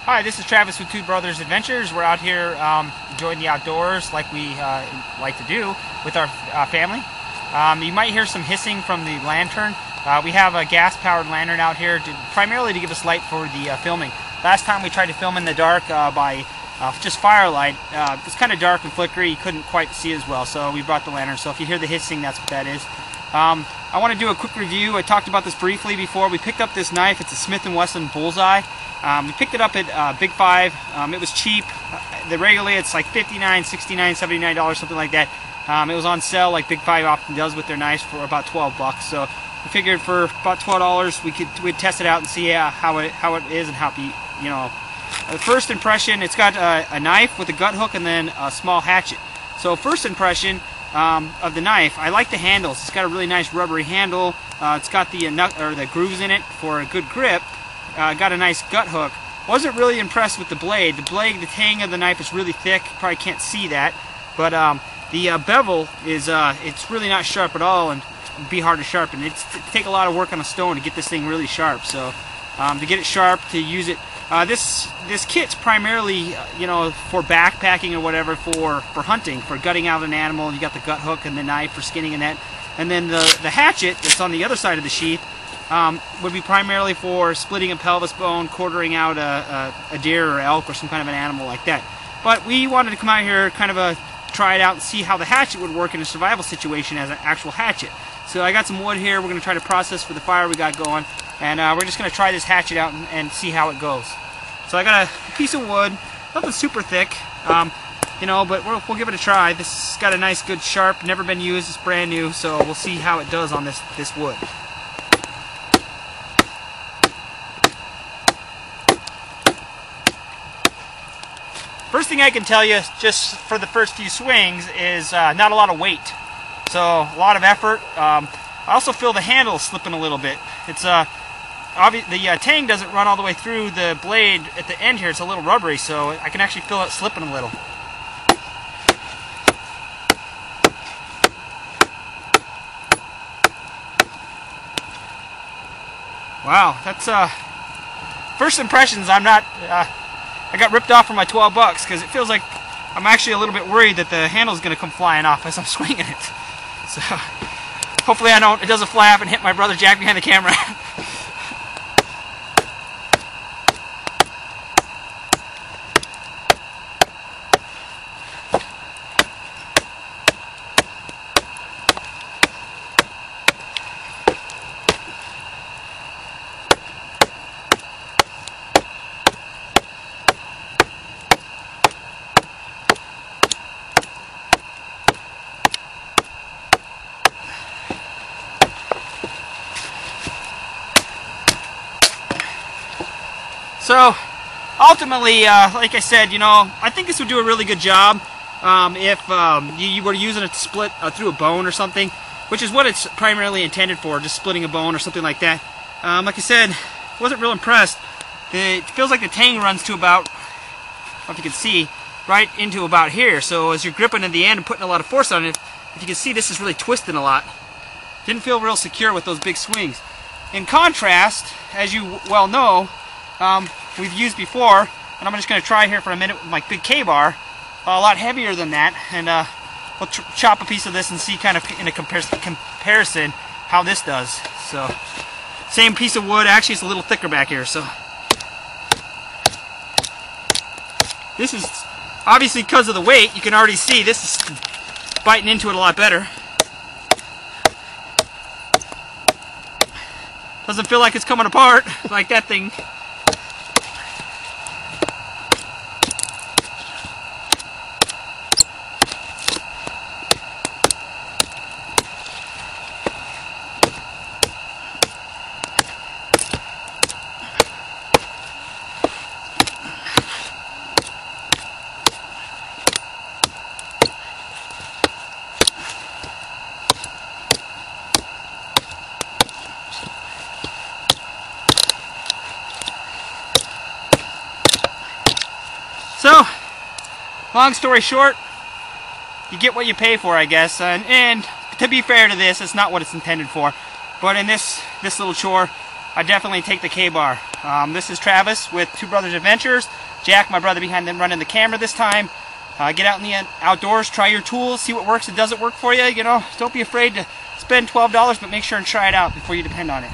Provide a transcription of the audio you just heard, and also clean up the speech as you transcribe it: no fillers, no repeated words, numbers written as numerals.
Hi, this is Travis with Two Brothers Adventures. We're out here enjoying the outdoors like we like to do with our family. You might hear some hissing from the lantern. We have a gas-powered lantern out here primarily to give us light for the filming. Last time we tried to film in the dark by just firelight. It was kind of dark and flickery. You couldn't quite see as well, so we brought the lantern. So if you hear the hissing, that's what that is. I want to do a quick review. I talked about this briefly before. We picked up this knife. It's a Smith Wesson Bullseye. We picked it up at Big Five. It was cheap. Regularly it's like $59, $69, $79, something like that. It was on sale like Big Five often does with their knives for about 12 bucks. So we figured for about $12 we'd test it out and see how it is and how the first impression, it's got a knife with a gut hook and then a small hatchet. So first impression of the knife, I like the handles. It's got a really nice rubbery handle. It's got the grooves in it for a good grip. Got a nice gut hook. Wasn't really impressed with the blade. The tang of the knife is really thick. You probably can't see that, but the bevel is it's really not sharp at all, and it'd be hard to sharpen. It'd take a lot of work on a stone to get this thing really sharp. So to get it sharp, to use it, this kit's primarily for backpacking or whatever, for hunting, for gutting out an animal. You got the gut hook and the knife for skinning and that, and then the hatchet that's on the other side of the sheath would be primarily for splitting a pelvis bone, quartering out a deer or elk or some kind of an animal like that. But we wanted to come out here, try it out and see how the hatchet would work in a survival situation as an actual hatchet. So I got some wood here. We're going to try to process for the fire we got going, and we're just going to try this hatchet out and see how it goes. So I got a piece of wood, nothing super thick, but we'll give it a try. This has got a nice, good, sharp, never been used. It's brand new, so we'll see how it does on this wood. First thing I can tell you, just for the first few swings, is not a lot of weight. So a lot of effort. I also feel the handle slipping a little bit. It's the tang doesn't run all the way through the blade at the end here. It's a little rubbery, so I can actually feel it slipping a little. Wow, that's first impressions. I got ripped off for my 12 bucks because it feels like I'm actually a little bit worried that the handle's going to come flying off as I'm swinging it. So hopefully it doesn't fly off and hit my brother Jack behind the camera. So, ultimately, like I said, I think this would do a really good job if you were using it to split through a bone or something, which is what it's primarily intended for, just splitting a bone or something like that. Like I said, wasn't real impressed. It feels like the tang runs to about, I don't know if you can see, right into about here. So as you're gripping at the end and putting a lot of force on it, if you can see, this is really twisting a lot. Didn't feel real secure with those big swings. In contrast, as you well know, we've used before, and I'm just going to try here for a minute with my big K-bar, a lot heavier than that, and we'll chop a piece of this and see kind of in a comparison how this does. So, same piece of wood, actually it's a little thicker back here, so. This is, obviously because of the weight, you can already see this is biting into it a lot better. Doesn't feel like it's coming apart like that thing. So, long story short, you get what you pay for, I guess. And to be fair to this, it's not what it's intended for. But in this little chore, I definitely take the K-bar. This is Travis with Two Brothers Adventures. Jack, my brother behind them, running the camera this time. Get out in the outdoors, try your tools, see what works and doesn't work for you. You know, don't be afraid to spend $12, but make sure and try it out before you depend on it.